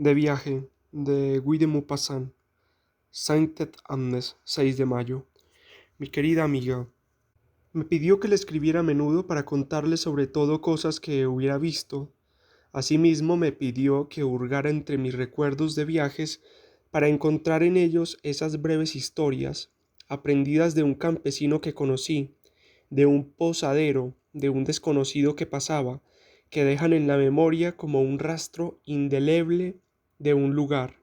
De viaje, de Guy de Maupassant, Sainte-Annes, 6 de mayo. Mi querida amiga, me pidió que le escribiera a menudo para contarle sobre todo cosas que hubiera visto. Asimismo me pidió que hurgara entre mis recuerdos de viajes para encontrar en ellos esas breves historias, aprendidas de un campesino que conocí, de un posadero, de un desconocido que pasaba, que dejan en la memoria como un rastro indeleble de un lugar,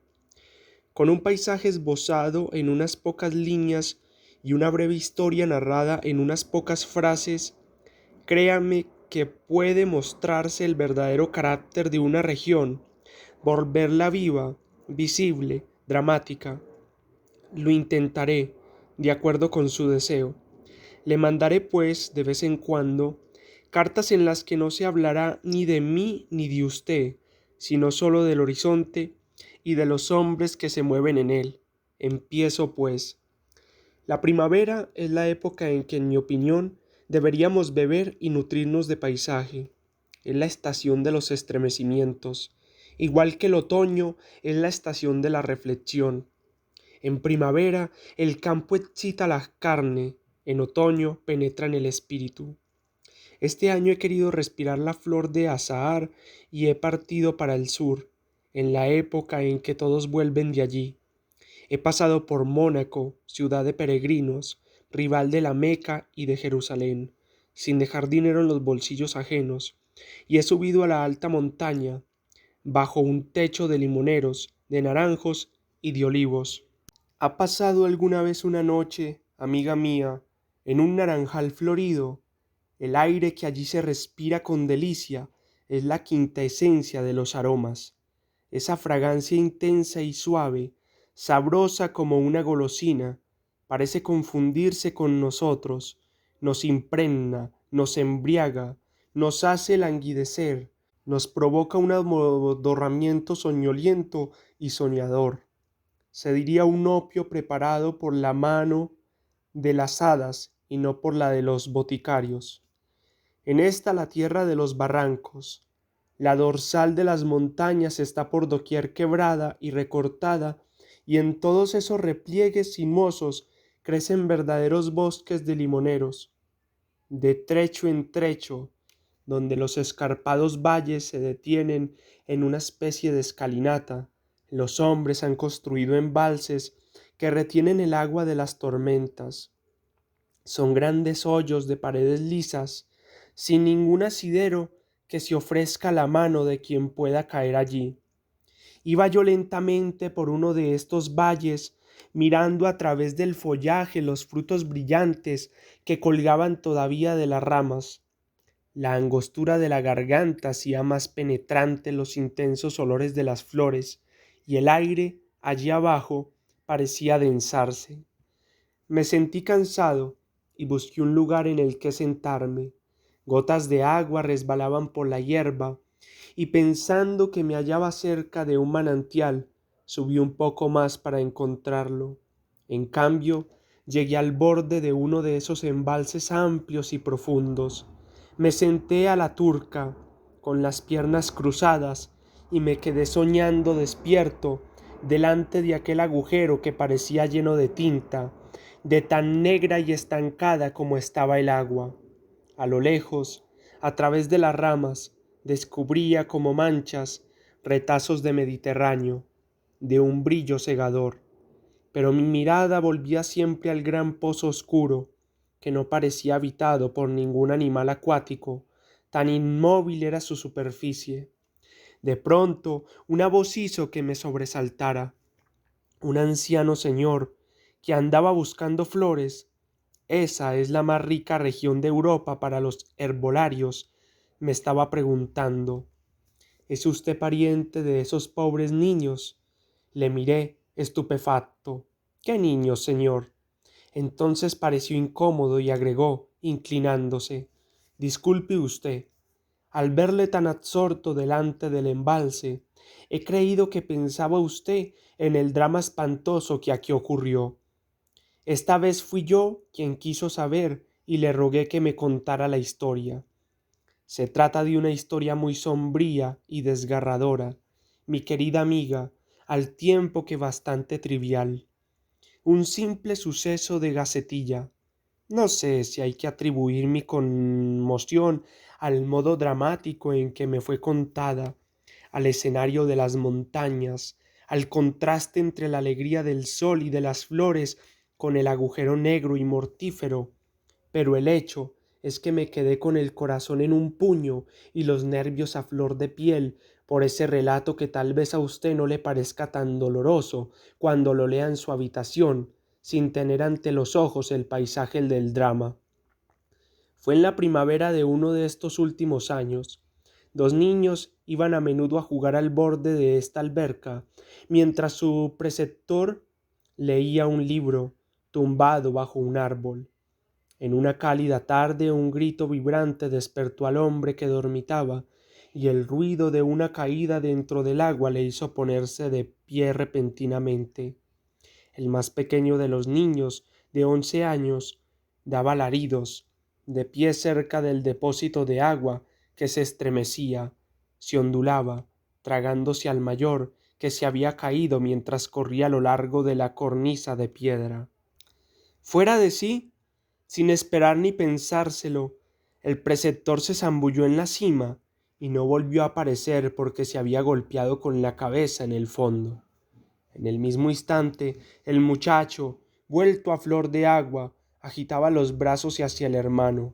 con un paisaje esbozado en unas pocas líneas y una breve historia narrada en unas pocas frases. Créame que puede mostrarse el verdadero carácter de una región, volverla viva, visible, dramática. Lo intentaré, de acuerdo con su deseo. Le mandaré, pues, de vez en cuando, cartas en las que no se hablará ni de mí ni de usted, sino solo del horizonte y de los hombres que se mueven en él. Empiezo, pues. La primavera es la época en que, en mi opinión, deberíamos beber y nutrirnos de paisaje. Es la estación de los estremecimientos, igual que el otoño es la estación de la reflexión. En primavera el campo excita la carne, en otoño penetra en el espíritu. Este año he querido respirar la flor de azahar y he partido para el sur, en la época en que todos vuelven de allí. He pasado por Mónaco, ciudad de peregrinos, rival de la Meca y de Jerusalén, sin dejar dinero en los bolsillos ajenos, y he subido a la alta montaña, bajo un techo de limoneros, de naranjos y de olivos. ¿Ha pasado alguna vez una noche, amiga mía, en un naranjal florido? El aire que allí se respira con delicia es la quinta esencia de los aromas. Esa fragancia intensa y suave, sabrosa como una golosina, parece confundirse con nosotros, nos impregna, nos embriaga, nos hace languidecer, nos provoca un amodorramiento soñoliento y soñador. Se diría un opio preparado por la mano de las hadas y no por la de los boticarios. En esta la tierra de los barrancos, la dorsal de las montañas está por doquier quebrada y recortada, y en todos esos repliegues sinuosos crecen verdaderos bosques de limoneros, de trecho en trecho, donde los escarpados valles se detienen en una especie de escalinata. Los hombres han construido embalses que retienen el agua de las tormentas. Son grandes hoyos de paredes lisas, sin ningún asidero que se ofrezca a la mano de quien pueda caer allí. Iba yo lentamente por uno de estos valles, mirando a través del follaje los frutos brillantes que colgaban todavía de las ramas. La angostura de la garganta hacía más penetrante los intensos olores de las flores, y el aire, allí abajo, parecía densarse. Me sentí cansado y busqué un lugar en el que sentarme. Gotas de agua resbalaban por la hierba, y pensando que me hallaba cerca de un manantial, subí un poco más para encontrarlo. En cambio, llegué al borde de uno de esos embalses amplios y profundos. Me senté a la turca, con las piernas cruzadas, y me quedé soñando despierto delante de aquel agujero que parecía lleno de tinta, de tan negra y estancada como estaba el agua. A lo lejos, a través de las ramas, descubría como manchas retazos de Mediterráneo, de un brillo cegador. Pero mi mirada volvía siempre al gran pozo oscuro, que no parecía habitado por ningún animal acuático, tan inmóvil era su superficie. De pronto, una voz hizo que me sobresaltara. Un anciano señor, que andaba buscando flores, esa es la más rica región de Europa para los herbolarios, me estaba preguntando. ¿Es usted pariente de esos pobres niños? Le miré, estupefacto. ¿Qué niños, señor? Entonces pareció incómodo y agregó, inclinándose. Disculpe usted. Al verle tan absorto delante del embalse, he creído que pensaba usted en el drama espantoso que aquí ocurrió. Esta vez fui yo quien quiso saber y le rogué que me contara la historia. Se trata de una historia muy sombría y desgarradora, mi querida amiga, al tiempo que bastante trivial. Un simple suceso de gacetilla. No sé si hay que atribuir mi conmoción al modo dramático en que me fue contada, al escenario de las montañas, al contraste entre la alegría del sol y de las flores con el agujero negro y mortífero, pero el hecho es que me quedé con el corazón en un puño y los nervios a flor de piel por ese relato que tal vez a usted no le parezca tan doloroso cuando lo lea en su habitación, sin tener ante los ojos el paisaje del drama. Fue en la primavera de uno de estos últimos años. Dos niños iban a menudo a jugar al borde de esta alberca, mientras su preceptor leía un libro tumbado bajo un árbol. En una cálida tarde un grito vibrante despertó al hombre que dormitaba, y el ruido de una caída dentro del agua le hizo ponerse de pie repentinamente. El más pequeño de los niños, de 11 años, daba alaridos, de pie cerca del depósito de agua que se estremecía, se ondulaba, tragándose al mayor que se había caído mientras corría a lo largo de la cornisa de piedra. Fuera de sí, sin esperar ni pensárselo, el preceptor se zambulló en la cima y no volvió a aparecer porque se había golpeado con la cabeza en el fondo. En el mismo instante, el muchacho, vuelto a flor de agua, agitaba los brazos hacia el hermano.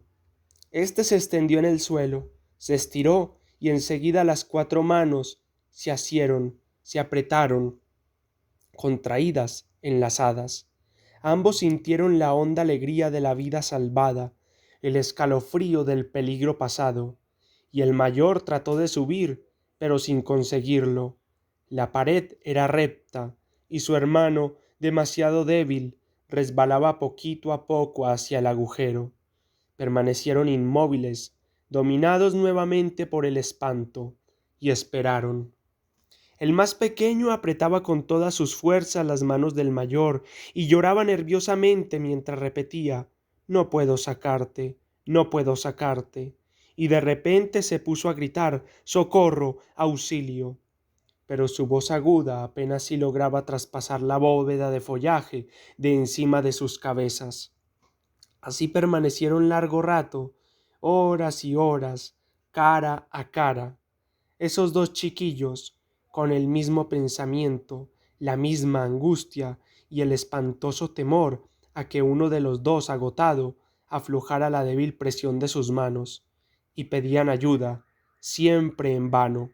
Este se extendió en el suelo, se estiró y enseguida las 4 manos se asieron, se apretaron, contraídas, enlazadas. Ambos sintieron la honda alegría de la vida salvada, el escalofrío del peligro pasado, y el mayor trató de subir, pero sin conseguirlo. La pared era recta, y su hermano, demasiado débil, resbalaba poquito a poco hacia el agujero. Permanecieron inmóviles, dominados nuevamente por el espanto, y esperaron. El más pequeño apretaba con todas sus fuerzas las manos del mayor y lloraba nerviosamente mientras repetía: «No puedo sacarte, no puedo sacarte». Y de repente se puso a gritar: «¡Socorro! ¡Auxilio!». Pero su voz aguda apenas si lograba traspasar la bóveda de follaje de encima de sus cabezas. Así permanecieron largo rato, horas y horas, cara a cara, esos dos chiquillos, con el mismo pensamiento, la misma angustia y el espantoso temor a que uno de los dos, agotado, aflojara la débil presión de sus manos, y pedían ayuda, siempre en vano,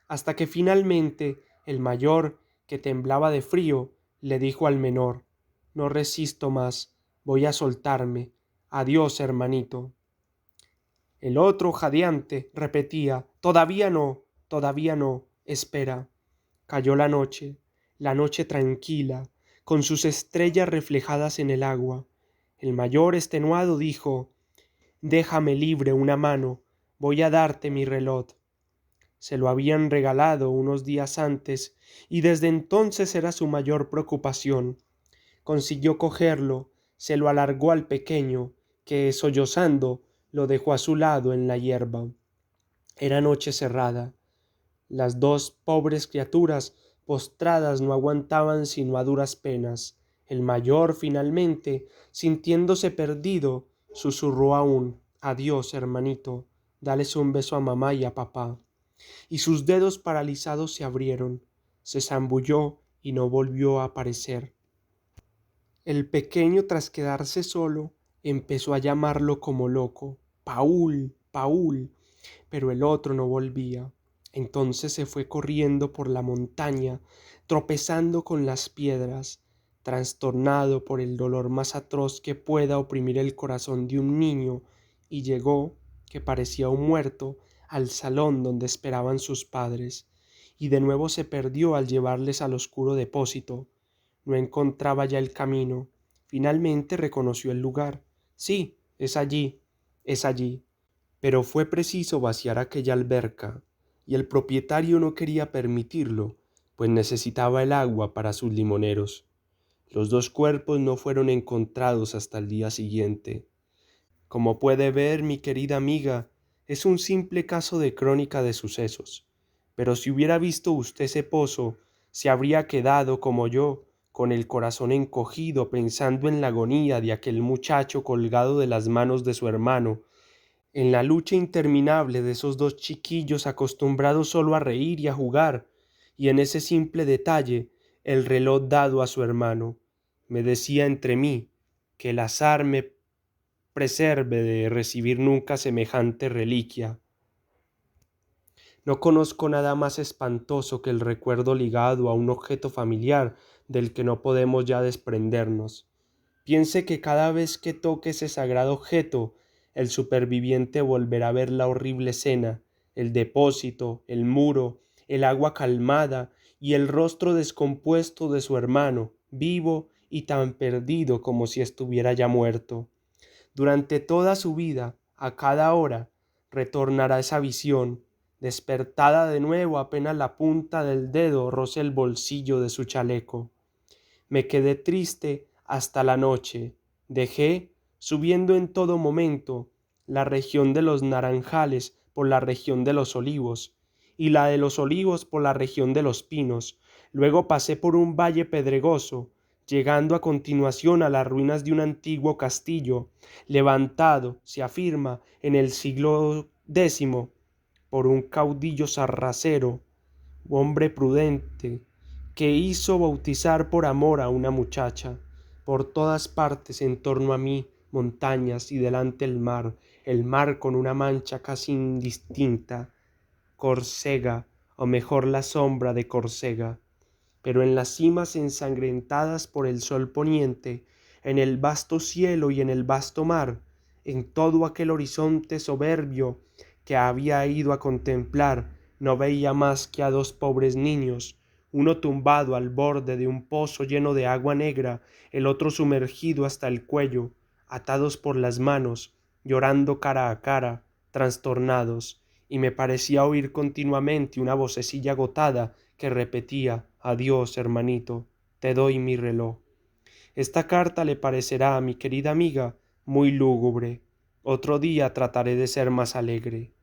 hasta que finalmente el mayor, que temblaba de frío, le dijo al menor: «No resisto más, voy a soltarme. Adiós, hermanito». El otro, jadeante, repetía: todavía no, espera». Cayó la noche tranquila, con sus estrellas reflejadas en el agua. El mayor, extenuado, dijo: «Déjame libre una mano, voy a darte mi reloj». Se lo habían regalado unos días antes y desde entonces era su mayor preocupación. Consiguió cogerlo, se lo alargó al pequeño, que, sollozando, lo dejó a su lado en la hierba. Era noche cerrada. Las dos pobres criaturas postradas no aguantaban sino a duras penas. El mayor, finalmente, sintiéndose perdido, susurró aún: «Adiós, hermanito, dales un beso a mamá y a papá». Y sus dedos paralizados se abrieron, se zambulló y no volvió a aparecer. El pequeño, tras quedarse solo, empezó a llamarlo como loco: «Paul, Paul», pero el otro no volvía. Entonces se fue corriendo por la montaña, tropezando con las piedras, trastornado por el dolor más atroz que pueda oprimir el corazón de un niño, y llegó, que parecía un muerto, al salón donde esperaban sus padres, y de nuevo se perdió al llevarles al oscuro depósito. No encontraba ya el camino. Finalmente reconoció el lugar. «Sí, es allí, es allí». Pero fue preciso vaciar aquella alberca, y el propietario no quería permitirlo, pues necesitaba el agua para sus limoneros. Los dos cuerpos no fueron encontrados hasta el día siguiente. Como puede ver, mi querida amiga, es un simple caso de crónica de sucesos, pero si hubiera visto usted ese pozo, se habría quedado como yo, con el corazón encogido pensando en la agonía de aquel muchacho colgado de las manos de su hermano, en la lucha interminable de esos dos chiquillos acostumbrados solo a reír y a jugar, y en ese simple detalle, el reloj dado a su hermano. Me decía entre mí que el azar me preserve de recibir nunca semejante reliquia. No conozco nada más espantoso que el recuerdo ligado a un objeto familiar del que no podemos ya desprendernos. Piense que cada vez que toque ese sagrado objeto, el superviviente volverá a ver la horrible escena, el depósito, el muro, el agua calmada y el rostro descompuesto de su hermano, vivo y tan perdido como si estuviera ya muerto. Durante toda su vida, a cada hora, retornará esa visión, despertada de nuevo apenas la punta del dedo roce el bolsillo de su chaleco. Me quedé triste hasta la noche. Dejé, subiendo en todo momento, la región de los naranjales por la región de los olivos, y la de los olivos por la región de los pinos. Luego pasé por un valle pedregoso, llegando a continuación a las ruinas de un antiguo castillo, levantado, se afirma, en el siglo X por un caudillo sarraceno, hombre prudente, que hizo bautizar por amor a una muchacha. Por todas partes en torno a mí, montañas y delante el mar con una mancha casi indistinta, Córcega, o mejor la sombra de Córcega. Pero en las cimas ensangrentadas por el sol poniente, en el vasto cielo y en el vasto mar, en todo aquel horizonte soberbio que había ido a contemplar, no veía más que a dos pobres niños, uno tumbado al borde de un pozo lleno de agua negra, el otro sumergido hasta el cuello, atados por las manos, llorando cara a cara, trastornados, y me parecía oír continuamente una vocecilla agotada que repetía: adiós, hermanito, te doy mi reloj. Esta carta le parecerá a mi querida amiga muy lúgubre. Otro día trataré de ser más alegre.